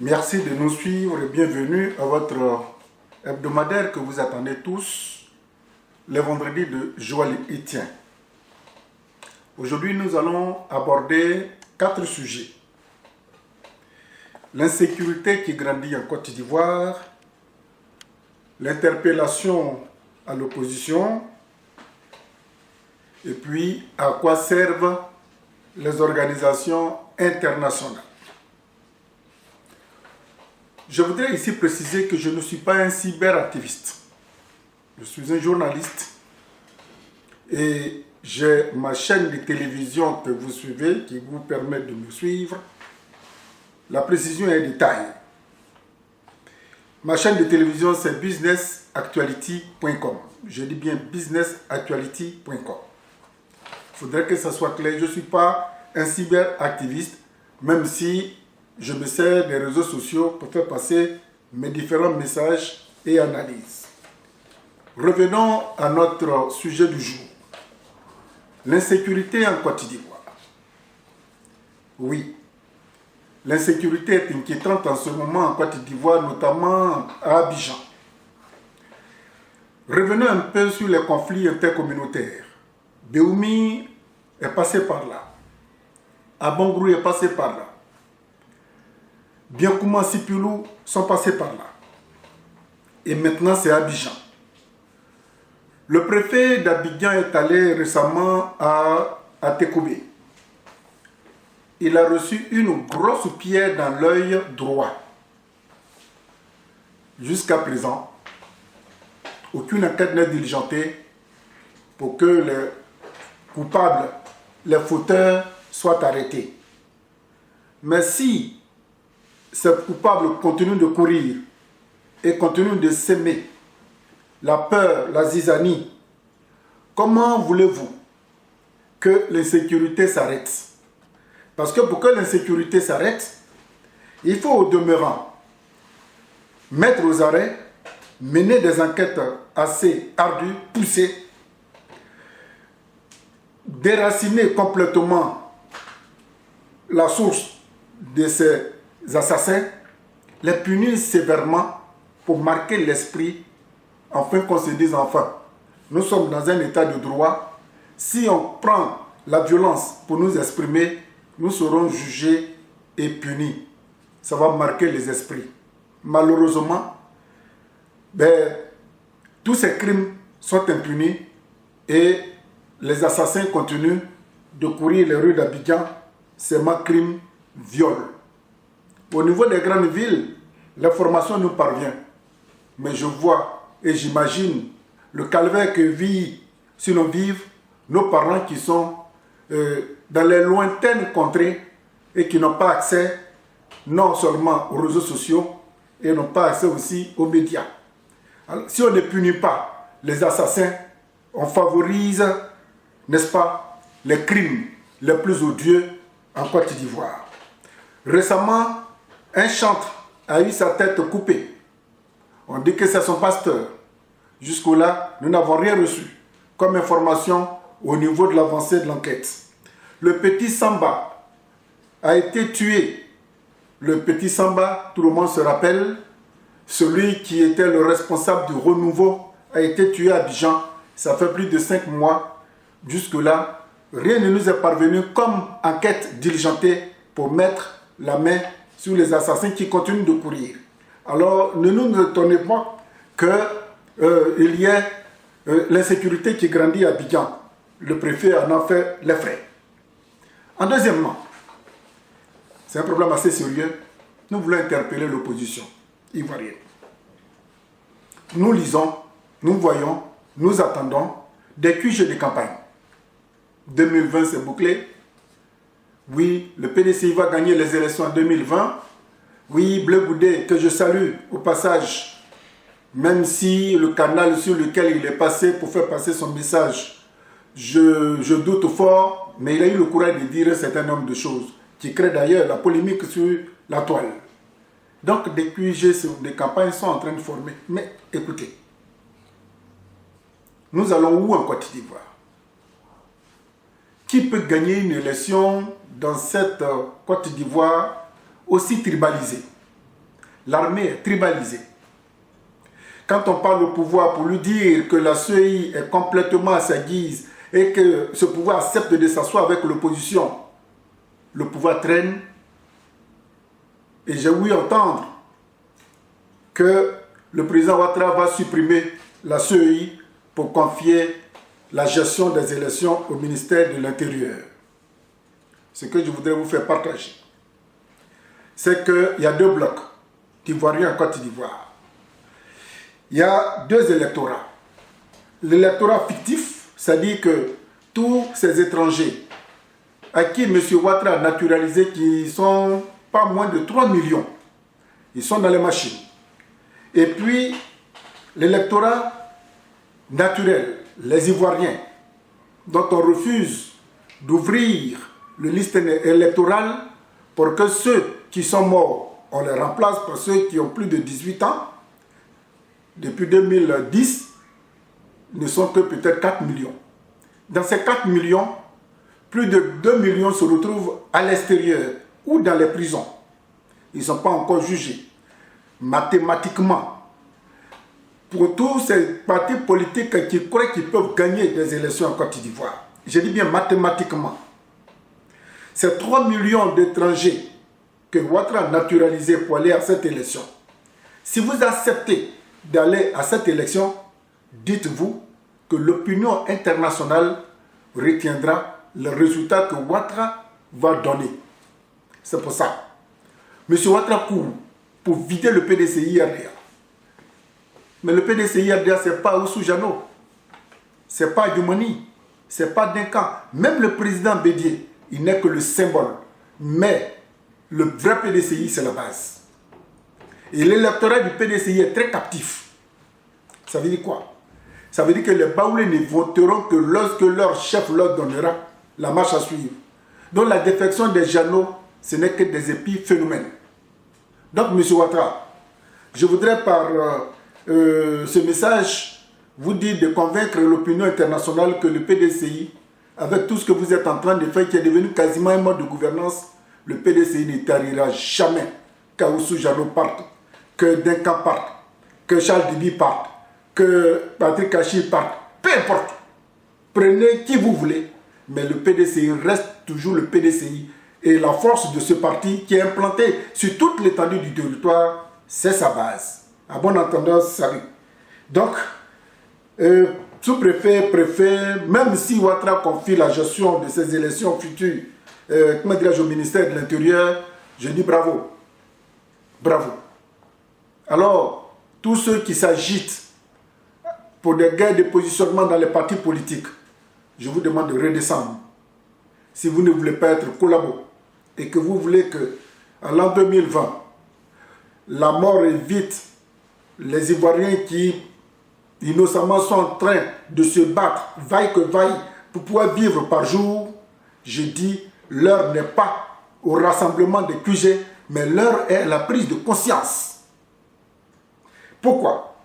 Merci de nous suivre et bienvenue à votre hebdomadaire que vous attendez tous, les vendredis de Joël Etienne. Aujourd'hui, nous allons aborder 4 sujets. L'insécurité qui grandit en Côte d'Ivoire, l'interpellation à l'opposition, et puis à quoi servent les organisations internationales. Je voudrais ici préciser que je ne suis pas un cyberactiviste. Je suis un journaliste et j'ai ma chaîne de télévision que vous suivez qui vous permet de me suivre. La précision est détail. Ma chaîne de télévision c'est businessactuality.com. Je dis bien businessactuality.com. Il faudrait que ça soit clair. Je ne suis pas un cyberactiviste, même si je me sers des réseaux sociaux pour faire passer mes différents messages et analyses. Revenons à notre sujet du jour. L'insécurité en Côte d'Ivoire. Oui, l'insécurité est inquiétante en ce moment en Côte d'Ivoire, notamment à Abidjan. Revenons un peu sur les conflits intercommunautaires. Béoumi est passé par là. Abangrou est passé par là. Biancouma, Sipulou sont passés par là. Et maintenant, c'est Abidjan. Le préfet d'Abidjan est allé récemment à Tekoubé. Il a reçu une grosse pierre dans l'œil droit. Jusqu'à présent, aucune enquête n'est diligentée pour que les coupables, les fauteurs soient arrêtés. Mais si ces coupables continuent de courir et continuent de s'aimer la peur, la zizanie, comment voulez-vous que l'insécurité s'arrête? Parce que pour que l'insécurité s'arrête, il faut au demeurant mettre aux arrêts, mener des enquêtes assez ardues, poussées, déraciner complètement la source de ces assassins, les punir sévèrement pour marquer l'esprit, afin qu'on se dise enfin, nous sommes dans un état de droit, si on prend la violence pour nous exprimer, nous serons jugés et punis. Ça va marquer les esprits. Malheureusement, tous ces crimes sont impunis et les assassins continuent de courir les rues d'Abidjan, c'est ma crime, viol. Au niveau des grandes villes, l'information nous parvient. Mais je vois et j'imagine le calvaire que vivent, si l'on vivent, nos parents qui sont dans les lointaines contrées et qui n'ont pas accès non seulement aux réseaux sociaux et n'ont pas accès aussi aux médias. Alors, si on ne punit pas les assassins, on favorise, n'est-ce pas, les crimes les plus odieux en Côte d'Ivoire. Récemment, un chantre a eu sa tête coupée. On dit que c'est son pasteur. Jusque-là, nous n'avons rien reçu comme information au niveau de l'avancée de l'enquête. Le petit Samba a été tué. Le petit Samba, tout le monde se rappelle, celui qui était le responsable du renouveau, a été tué à Abidjan. Ça fait plus de 5 mois. Jusque-là, rien ne nous est parvenu comme enquête diligentée pour mettre la main sur les assassins qui continuent de courir. Alors, ne nous étonnez pas qu'il y ait l'insécurité qui grandit à Abidjan. Le préfet en a fait les frais. En deuxièmement, c'est un problème assez sérieux. Nous voulons interpeller l'opposition ivoirienne. Nous lisons, nous voyons, nous attendons des QG de campagne. 2020, c'est bouclé. Oui, le PDCI va gagner les élections en 2020. Oui, Bleu Goudé, que je salue au passage, même si le canal sur lequel il est passé pour faire passer son message, je doute fort, mais il a eu le courage de dire un certain nombre de choses qui créent d'ailleurs la polémique sur la toile. Donc des QG des campagnes sont en train de former. Mais écoutez, nous allons où en Côte d'Ivoire? Qui peut gagner une élection dans cette Côte d'Ivoire aussi tribalisée? L'armée est tribalisée. Quand on parle au pouvoir pour lui dire que la CEI est complètement à sa guise et que ce pouvoir accepte de s'asseoir avec l'opposition, le pouvoir traîne. Et j'ai ouï entendre que le président Ouattara va supprimer la CEI pour confier la gestion des élections au ministère de l'Intérieur. Ce que je voudrais vous faire partager, c'est qu'il y a deux blocs d'Ivoiriens en Côte d'Ivoire. Il y a deux électorats. L'électorat fictif, c'est-à-dire que tous ces étrangers à qui M. Ouattara a naturalisé, qui sont pas moins de 3 millions, ils sont dans les machines. Et puis, l'électorat naturel, les Ivoiriens, dont on refuse d'ouvrir le liste électorale pour que ceux qui sont morts, on les remplace par ceux qui ont plus de 18 ans, depuis 2010, ne sont que peut-être 4 millions. Dans ces 4 millions, plus de 2 millions se retrouvent à l'extérieur ou dans les prisons. Ils ne sont pas encore jugés. Mathématiquement, pour tous ces partis politiques qui croient qu'ils peuvent gagner des élections en Côte d'Ivoire, je dis bien mathématiquement, ces 3 millions d'étrangers que Ouattara a naturalisés pour aller à cette élection, si vous acceptez d'aller à cette élection, dites-vous que l'opinion internationale retiendra le résultat que Ouattara va donner. C'est pour ça. M. Ouattara court pour vider le PDCI-RDA. Mais le PDCI-RDA, ce n'est pas Oussou Jano, ce n'est pas Dioumani, ce n'est pas Dinka. Même le président Bédié, il n'est que le symbole. Mais le vrai PDCI, c'est la base. Et l'électorat du PDCI est très captif. Ça veut dire quoi? Ça veut dire que les Baoulés ne voteront que lorsque leur chef leur donnera la marche à suivre. Donc la défection des Jano, ce n'est que des épiphénomènes. Donc, M. Ouattara, je voudrais par ce message vous dire de convaincre l'opinion internationale que le PDCI, avec tout ce que vous êtes en train de faire, qui est devenu quasiment un mode de gouvernance, le PDCI ne tarira jamais qu'Oussou Jano parte, que Dinka parte, que Charles Dibi parte, que Patrick Kachi parte, peu importe. Prenez qui vous voulez, mais le PDCI reste toujours le PDCI. Et la force de ce parti qui est implanté sur toute l'étendue du territoire, c'est sa base. À bon entendeur, salut. Donc, sous-préfet, préfet, même si Ouattara confie la gestion de ces élections futures, au ministère de l'Intérieur, je dis bravo. Bravo. Alors, tous ceux qui s'agitent pour des guerres de positionnement dans les partis politiques, je vous demande de redescendre. Si vous ne voulez pas être collabo et que vous voulez que, en l'an 2020, la mort évite les Ivoiriens qui, innocemment, sont en train de se battre, vaille que vaille, pour pouvoir vivre par jour, je dis, l'heure n'est pas au rassemblement des QG, mais l'heure est la prise de conscience. Pourquoi?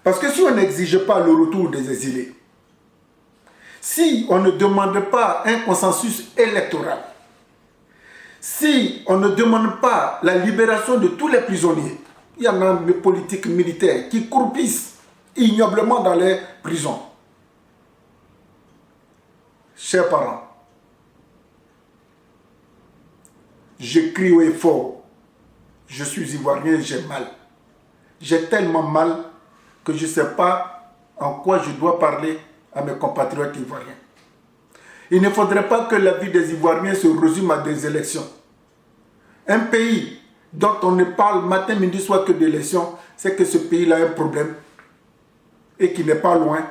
Parce que si on n'exige pas le retour des exilés, si on ne demande pas un consensus électoral, si on ne demande pas la libération de tous les prisonniers, il y en a des politiques militaires qui croupissent ignoblement dans les prisons. Chers parents, je crie haut et fort, je suis ivoirien, j'ai mal. J'ai tellement mal que je ne sais pas en quoi je dois parler à mes compatriotes ivoiriens. Il ne faudrait pas que la vie des Ivoiriens se résume à des élections. Un pays dont on ne parle matin, midi, soir que d'élections, c'est que ce pays-là a un problème et qui n'est pas loin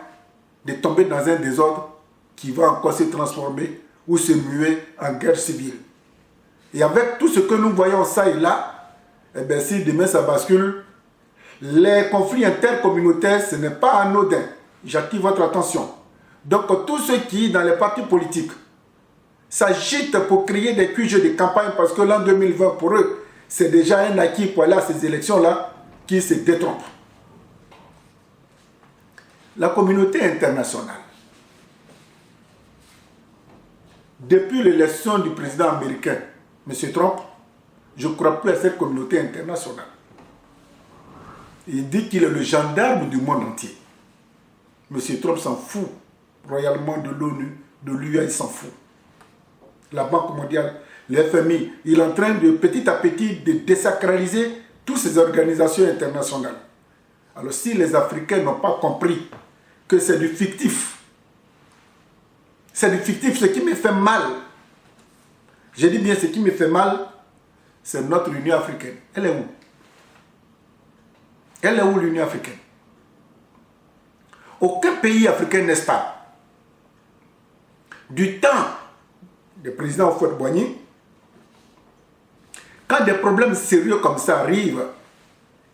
de tomber dans un désordre qui va encore se transformer ou se muer en guerre civile. Et avec tout ce que nous voyons ça et là, eh bien, si demain ça bascule, les conflits intercommunautaires, ce n'est pas anodin. J'attire votre attention. Donc, tous ceux qui, dans les partis politiques, s'agitent pour créer des QG de campagne parce que l'an 2020, pour eux, c'est déjà un acquis pour aller à ces élections-là, qui se détrompent. La communauté internationale, depuis l'élection du président américain, M. Trump, je ne crois plus à cette communauté internationale. Il dit qu'il est le gendarme du monde entier. M. Trump s'en fout royalement de l'ONU, de l'UA, il s'en fout. La Banque mondiale, le FMI, il est en train de petit à petit de désacraliser toutes ces organisations internationales. Alors si les Africains n'ont pas compris que c'est du fictif, ce qui me fait mal, je dis bien ce qui me fait mal, c'est notre Union africaine. Elle est où? Elle est où l'Union africaine? Aucun pays africain n'est stable. Du temps du président Houphouët-Boigny, quand des problèmes sérieux comme ça arrivent,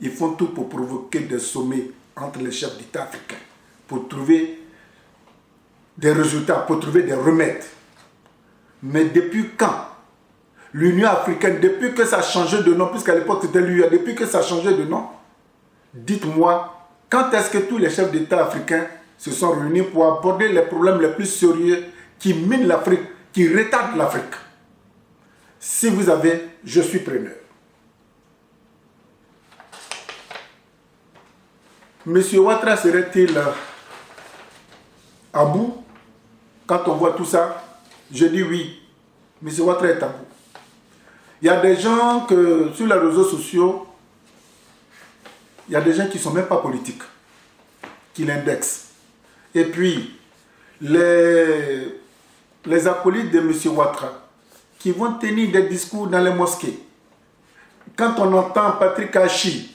ils font tout pour provoquer des sommets entre les chefs d'État africains, pour trouver des résultats, pour trouver des remèdes. Mais depuis quand l'Union africaine, depuis que ça a changé de nom, puisqu'à l'époque c'était l'UA, depuis que ça a changé de nom, dites-moi, quand est-ce que tous les chefs d'État africains se sont réunis pour aborder les problèmes les plus sérieux qui minent l'Afrique, qui retardent l'Afrique? Si vous avez, je suis preneur. Monsieur Ouattara serait-il à bout? Quand on voit tout ça, je dis oui. Monsieur Ouattara est à bout. Il y a des gens que sur les réseaux sociaux, il y a des gens qui ne sont même pas politiques, qui l'indexent. Et puis, les acolytes de M. Ouattara, qui vont tenir des discours dans les mosquées. Quand on entend Patrick Hachi,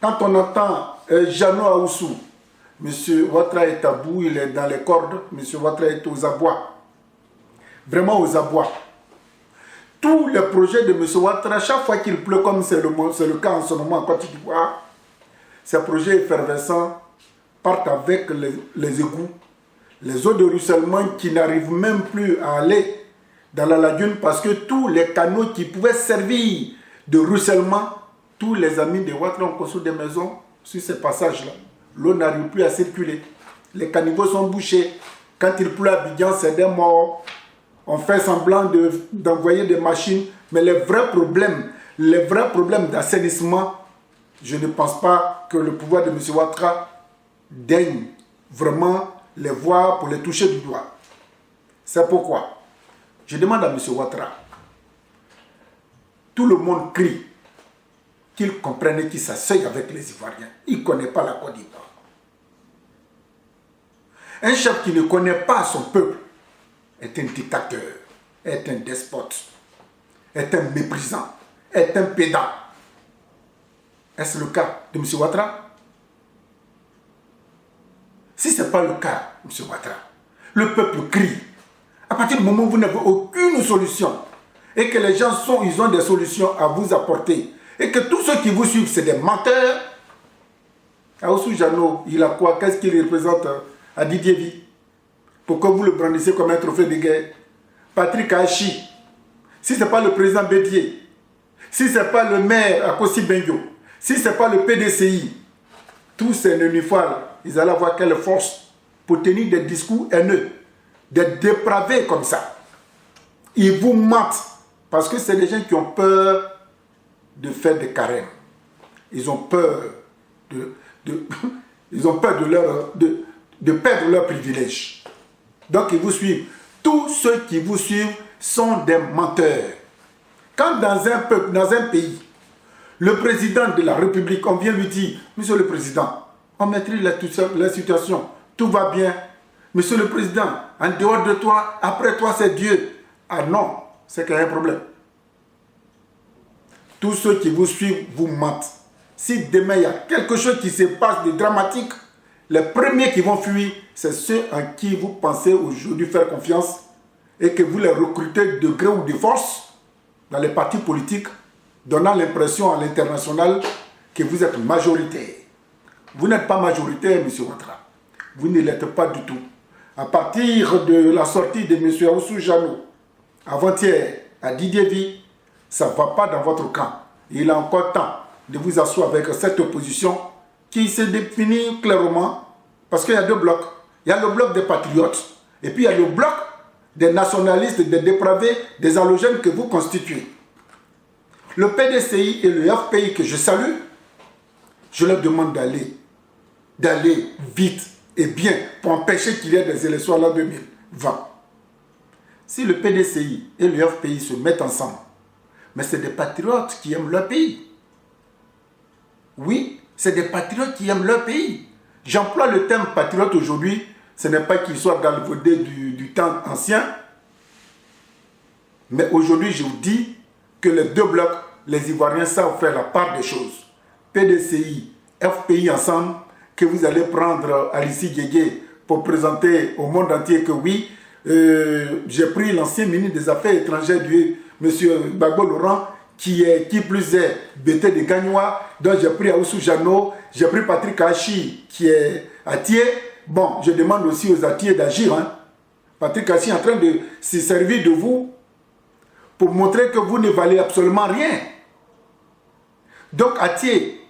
quand on entend Jeannot Ahoussou, M. Ouattara est à bout, il est dans les cordes, M. Ouattara est aux abois. Vraiment aux abois. Tous les projets de M. Ouattara, chaque fois qu'il pleut, comme c'est le cas en ce moment en Côte d'Ivoire, ces projets effervescents partent avec les égouts, les eaux de ruissellement qui n'arrivent même plus à aller dans la lagune parce que tous les canaux qui pouvaient servir de ruissellement, tous les amis de Ouattara ont construit des maisons sur ces passages-là. L'eau n'arrive plus à circuler. Les caniveaux sont bouchés. Quand il pleut à Abidjan, c'est des morts. On fait semblant d'envoyer des machines, mais les vrais problèmes d'assainissement, je ne pense pas que le pouvoir de M. Ouattara daigne vraiment les voir pour les toucher du doigt. C'est pourquoi je demande à M. Ouattara, tout le monde crie qu'il comprenne et qu'il s'asseye avec les Ivoiriens. Il ne connaît pas la Côte d'Ivoire. Un chef qui ne connaît pas son peuple est un dictateur, est un despote, est un méprisant, est un pédant. Est-ce le cas de M. Ouattara? Si ce n'est pas le cas, M. Ouattara, le peuple crie. À partir du moment où vous n'avez aucune solution et que les gens ils ont des solutions à vous apporter et que tous ceux qui vous suivent, c'est des menteurs, Ahoussou Jeannot, il a quoi? Qu'est-ce qu'il représente à Didier V? Pourquoi vous le brandissez comme un trophée de guerre? Patrick Hachi, si ce n'est pas le président Bédier, si ce n'est pas le maire Akossi Benjo, si ce n'est pas le PDCI, tous ces nénuphars, ils allaient avoir quelle force pour tenir des discours haineux, des dépravés comme ça. Ils vous mentent parce que c'est des gens qui ont peur de faire des carèmes. Ils ont peur ils ont peur de perdre leurs privilèges. Donc ils vous suivent. Tous ceux qui vous suivent sont des menteurs. Quand dans un peuple, dans un pays, le président de la République, on vient lui dire, Monsieur le Président, on maîtrise la situation, tout va bien. Monsieur le Président, en dehors de toi, après toi c'est Dieu. Ah non, c'est qu'il y a un problème. Tous ceux qui vous suivent vous mentent. Si demain il y a quelque chose qui se passe de dramatique, les premiers qui vont fuir, c'est ceux en qui vous pensez aujourd'hui faire confiance et que vous les recrutez de gré ou de force dans les partis politiques, donnant l'impression à l'international que vous êtes majoritaire. Vous n'êtes pas majoritaire, M. Ouattara. Vous ne l'êtes pas du tout. À partir de la sortie de M. Ahoussou Jeannot, avant-hier, à Didier V, ça ne va pas dans votre camp. Il a encore temps de vous asseoir avec cette opposition qui se définit clairement parce qu'il y a deux blocs. Il y a le bloc des patriotes et puis il y a le bloc des nationalistes, des dépravés, des halogènes que vous constituez. Le PDCI et le FPI que je salue je leur demande d'aller vite et bien pour empêcher qu'il y ait des élections en l'an 2020. Si le PDCI et le FPI se mettent ensemble, mais c'est des patriotes qui aiment leur pays. Oui, c'est des patriotes qui aiment leur pays. J'emploie le terme patriote aujourd'hui, ce n'est pas qu'il soit galvaudé du temps ancien, mais aujourd'hui je vous dis que les deux blocs, les Ivoiriens savent faire la part des choses. PDCI, FPI ensemble, que vous allez prendre Alici Guégué pour présenter au monde entier que oui, j'ai pris l'ancien ministre des Affaires étrangères du M. Gbagbo Laurent, qui plus est BT de Gagnois, donc j'ai pris Aoussou Jano, j'ai pris Patrick Hachi qui est à Thiers. Bon, je demande aussi aux Atiers d'agir. Hein. Patrick Hachi est en train de se servir de vous pour montrer que vous ne valez absolument rien. Donc Atiers,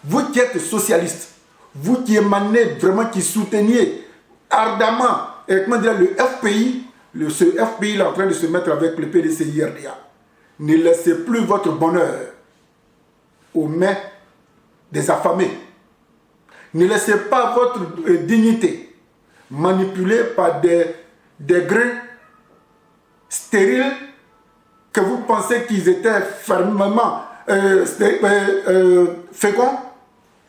vous qui êtes socialiste, vous qui émanez vraiment, qui souteniez ardemment, et comment dire, le FPI, ce FPI est en train de se mettre avec le PDCI RDA. Ne laissez plus votre bonheur aux mains des affamés. Ne laissez pas votre dignité manipulée par des grains stériles que vous pensez qu'ils étaient fermement féconds.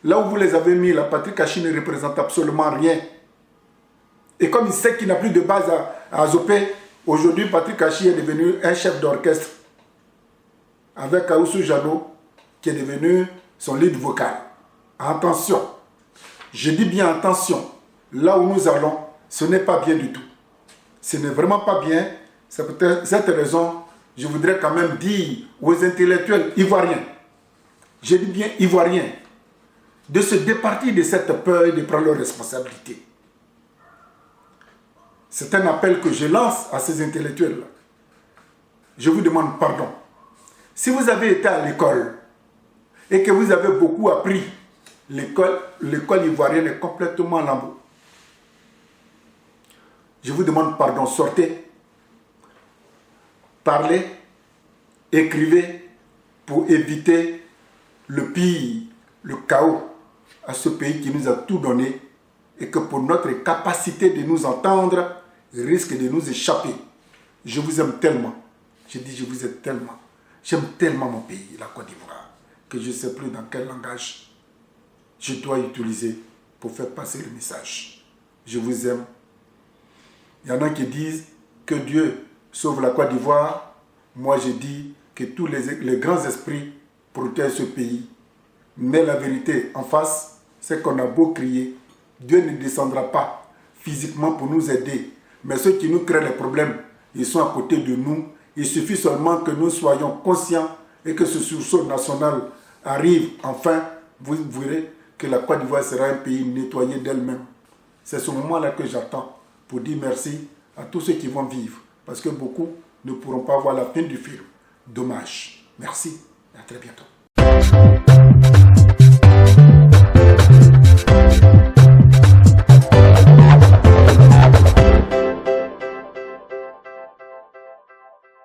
Là où vous les avez mis, la Patrick Hachi ne représente absolument rien. Et comme il sait qu'il n'a plus de base à Zopé, aujourd'hui Patrick Hachi est devenu un chef d'orchestre avec Aoussou Jano qui est devenu son lead vocal. Attention, je dis bien attention, là où nous allons, ce n'est pas bien du tout. Ce n'est vraiment pas bien. C'est peut-être cette raison, je voudrais quand même dire aux intellectuels ivoiriens, je dis bien ivoiriens, de se départir de cette peur et de prendre leurs responsabilités. C'est un appel que je lance à ces intellectuels-là. Je vous demande pardon. Si vous avez été à l'école et que vous avez beaucoup appris, l'école ivoirienne est complètement lambeau. Je vous demande pardon, sortez, parlez, écrivez pour éviter le pire, le chaos à ce pays qui nous a tout donné et que pour notre capacité de nous entendre risque de nous échapper. Je vous aime tellement. Je dis je vous aime tellement. J'aime tellement mon pays, la Côte d'Ivoire, que je ne sais plus dans quel langage je dois utiliser pour faire passer le message. Je vous aime. Il y en a qui disent que Dieu sauve la Côte d'Ivoire. Moi, je dis que tous les grands esprits protègent ce pays. Mais la vérité en face, c'est qu'on a beau crier, Dieu ne descendra pas physiquement pour nous aider. Mais ceux qui nous créent les problèmes, ils sont à côté de nous. Il suffit seulement que nous soyons conscients et que ce sursaut national arrive enfin. Vous verrez que la Côte d'Ivoire sera un pays nettoyé d'elle-même. C'est ce moment-là que j'attends pour dire merci à tous ceux qui vont vivre. Parce que beaucoup ne pourront pas voir la fin du film. Dommage. Merci et à très bientôt.